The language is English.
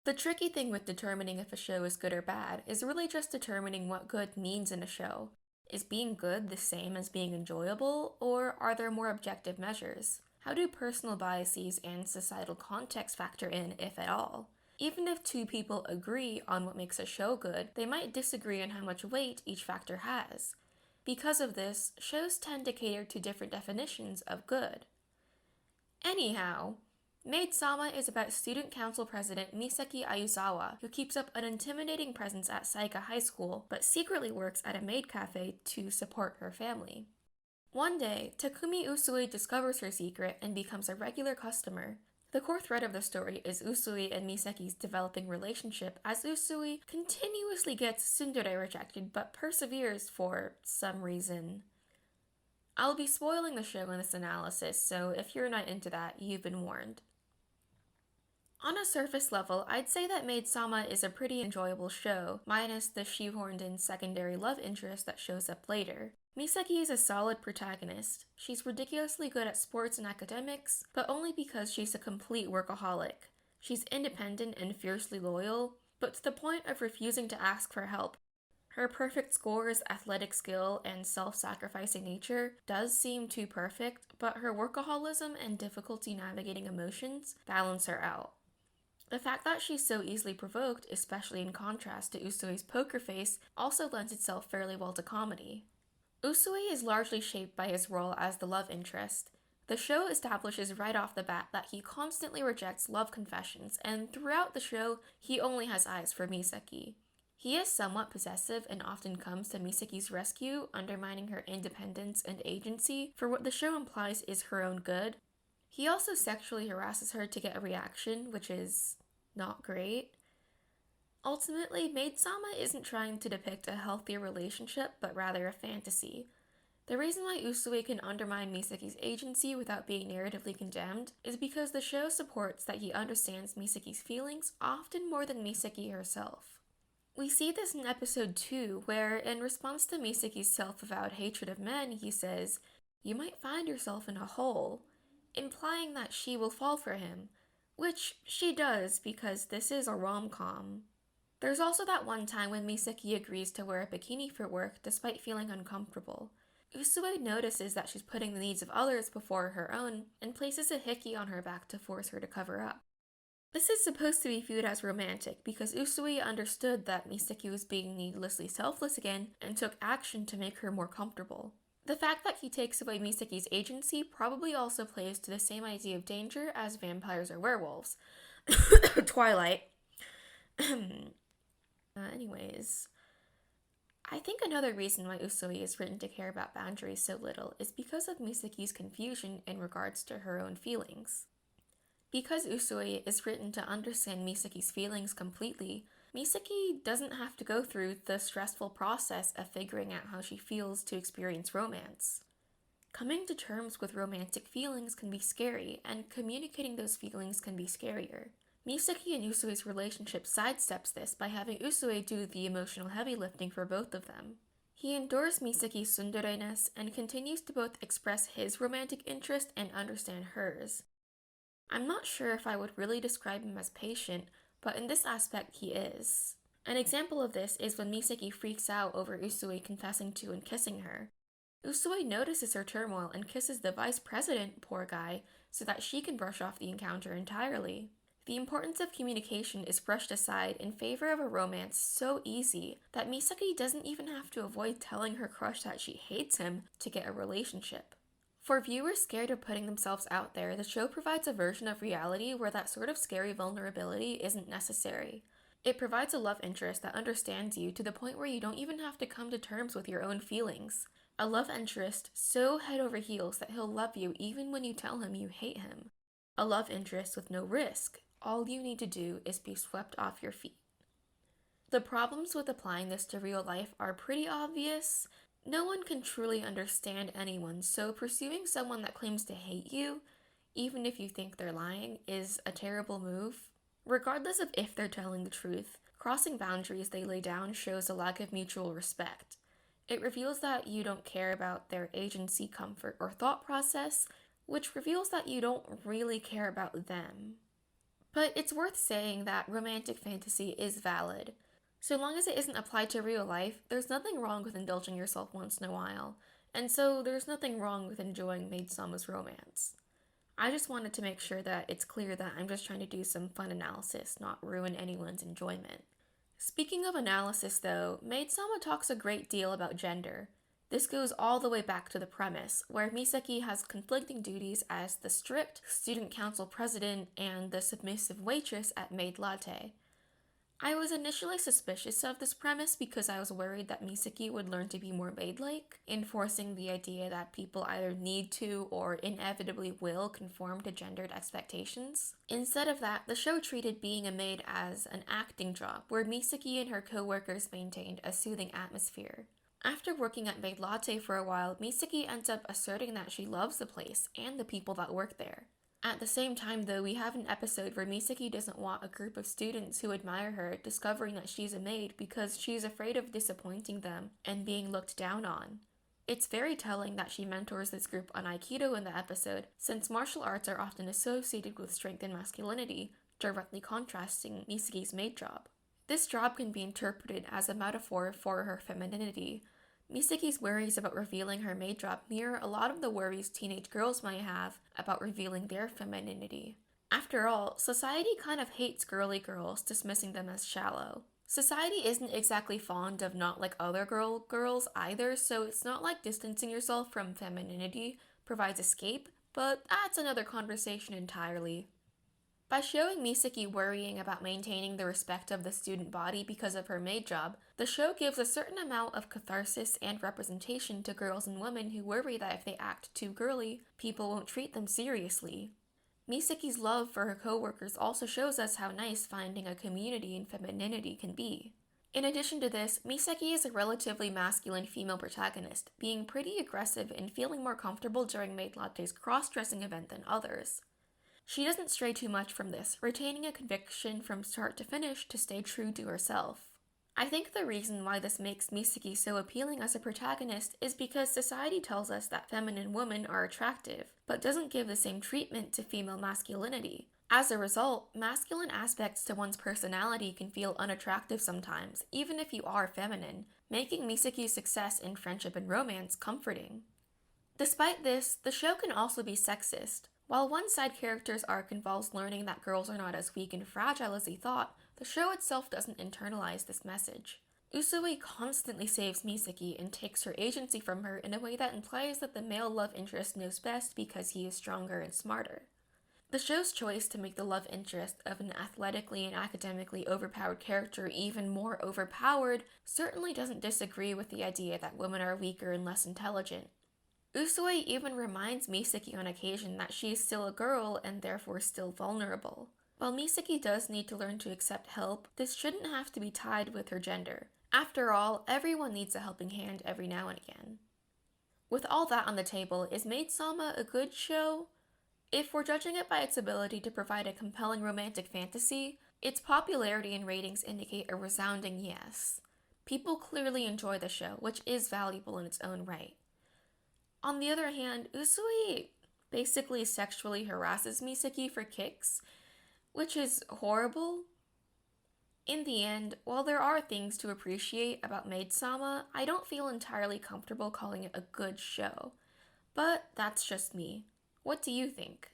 The tricky thing with determining if a show is good or bad is really just determining what good means in a show. Is being good the same as being enjoyable, or are there more objective measures? How do personal biases and societal context factor in, if at all? Even if two people agree on what makes a show good, they might disagree on how much weight each factor has. Because of this, shows tend to cater to different definitions of good. Anyhow, Maid Sama is about student council president Misaki Ayuzawa, who keeps up an intimidating presence at Saika High School, but secretly works at a maid cafe to support her family. One day, Takumi Usui discovers her secret and becomes a regular customer. The core thread of the story is Usui and Misaki's developing relationship, as Usui continuously gets tsundere rejected but perseveres for some reason. I'll be spoiling the show in this analysis, so if you're not into that, you've been warned. On a surface level, I'd say that Maid Sama is a pretty enjoyable show, minus the shoehorned in secondary love interest that shows up later. Misaki is a solid protagonist. She's ridiculously good at sports and academics, but only because she's a complete workaholic. She's independent and fiercely loyal, but to the point of refusing to ask for help. Her perfect scores, athletic skill, and self-sacrificing nature does seem too perfect, but her workaholism and difficulty navigating emotions balance her out. The fact that she's so easily provoked, especially in contrast to Usui's poker face, also lends itself fairly well to comedy. Usui is largely shaped by his role as the love interest. The show establishes right off the bat that he constantly rejects love confessions, and throughout the show, he only has eyes for Misaki. He is somewhat possessive and often comes to Misaki's rescue, undermining her independence and agency for what the show implies is her own good. He also sexually harasses her to get a reaction, which is not great. Ultimately, Maid Sama isn't trying to depict a healthier relationship, but rather a fantasy. The reason why Usui can undermine Misaki's agency without being narratively condemned is because the show supports that he understands Misaki's feelings often more than Misaki herself. We see this in episode 2, where, in response to Misaki's self-avowed hatred of men, he says, "You might find yourself in a hole," implying that she will fall for him, which she does because this is a rom-com. There's also that one time when Misaki agrees to wear a bikini for work despite feeling uncomfortable. Usui notices that she's putting the needs of others before her own and places a hickey on her back to force her to cover up. This is supposed to be viewed as romantic because Usui understood that Misaki was being needlessly selfless again and took action to make her more comfortable. The fact that he takes away Misaki's agency probably also plays to the same idea of danger as vampires or werewolves. Twilight. Anyways, I think another reason why Usui is written to care about boundaries so little is because of Misaki's confusion in regards to her own feelings. Because Usui is written to understand Misaki's feelings completely, Misaki doesn't have to go through the stressful process of figuring out how she feels to experience romance. Coming to terms with romantic feelings can be scary, and communicating those feelings can be scarier. Misaki and Usui's relationship sidesteps this by having Usui do the emotional heavy lifting for both of them. He endures Misaki's tsundere-ness and continues to both express his romantic interest and understand hers. I'm not sure if I would really describe him as patient, but in this aspect he is. An example of this is when Misaki freaks out over Usui confessing to and kissing her. Usui notices her turmoil and kisses the vice president, poor guy, so that she can brush off the encounter entirely. The importance of communication is brushed aside in favor of a romance so easy that Misaki doesn't even have to avoid telling her crush that she hates him to get a relationship. For viewers scared of putting themselves out there, the show provides a version of reality where that sort of scary vulnerability isn't necessary. It provides a love interest that understands you to the point where you don't even have to come to terms with your own feelings. A love interest so head over heels that he'll love you even when you tell him you hate him. A love interest with no risk. All you need to do is be swept off your feet. The problems with applying this to real life are pretty obvious. No one can truly understand anyone, so pursuing someone that claims to hate you, even if you think they're lying, is a terrible move. Regardless of if they're telling the truth, crossing boundaries they lay down shows a lack of mutual respect. It reveals that you don't care about their agency, comfort, or thought process, which reveals that you don't really care about them. But it's worth saying that romantic fantasy is valid. So long as it isn't applied to real life, there's nothing wrong with indulging yourself once in a while, and so there's nothing wrong with enjoying Maid-sama's romance. I just wanted to make sure that it's clear that I'm just trying to do some fun analysis, not ruin anyone's enjoyment. Speaking of analysis, though, Maid-sama talks a great deal about gender. This goes all the way back to the premise, where Misaki has conflicting duties as the strict student council president and the submissive waitress at Maid Latte. I was initially suspicious of this premise because I was worried that Misaki would learn to be more maid-like, enforcing the idea that people either need to or inevitably will conform to gendered expectations. Instead of that, the show treated being a maid as an acting job, where Misaki and her co-workers maintained a soothing atmosphere. After working at Maid Latte for a while, Misaki ends up asserting that she loves the place and the people that work there. At the same time, though, we have an episode where Misaki doesn't want a group of students who admire her discovering that she's a maid because she's afraid of disappointing them and being looked down on. It's very telling that she mentors this group on Aikido in the episode, since martial arts are often associated with strength and masculinity, directly contrasting Misaki's maid job. This job can be interpreted as a metaphor for her femininity. Misaki's worries about revealing her maid job mirror a lot of the worries teenage girls might have about revealing their femininity. After all, society kind of hates girly girls, dismissing them as shallow. Society isn't exactly fond of not like other girls either, so it's not like distancing yourself from femininity provides escape, but that's another conversation entirely. By showing Misaki worrying about maintaining the respect of the student body because of her maid job, the show gives a certain amount of catharsis and representation to girls and women who worry that if they act too girly, people won't treat them seriously. Misaki's love for her coworkers also shows us how nice finding a community in femininity can be. In addition to this, Misaki is a relatively masculine female protagonist, being pretty aggressive and feeling more comfortable during Maid Latte's cross-dressing event than others. She doesn't stray too much from this, retaining a conviction from start to finish to stay true to herself. I think the reason why this makes Misaki so appealing as a protagonist is because society tells us that feminine women are attractive, but doesn't give the same treatment to female masculinity. As a result, masculine aspects to one's personality can feel unattractive sometimes, even if you are feminine, making Misaki's success in friendship and romance comforting. Despite this, the show can also be sexist. While one side character's arc involves learning that girls are not as weak and fragile as he thought, the show itself doesn't internalize this message. Usui constantly saves Misaki and takes her agency from her in a way that implies that the male love interest knows best because he is stronger and smarter. The show's choice to make the love interest of an athletically and academically overpowered character even more overpowered certainly doesn't disagree with the idea that women are weaker and less intelligent. Usui even reminds Misaki on occasion that she is still a girl and therefore still vulnerable. While Misaki does need to learn to accept help, this shouldn't have to be tied with her gender. After all, everyone needs a helping hand every now and again. With all that on the table, is Maid-sama a good show? If we're judging it by its ability to provide a compelling romantic fantasy, its popularity and ratings indicate a resounding yes. People clearly enjoy the show, which is valuable in its own right. On the other hand, Usui basically sexually harasses Misaki for kicks, which is horrible. In the end, while there are things to appreciate about Maid-sama, I don't feel entirely comfortable calling it a good show. But that's just me. What do you think?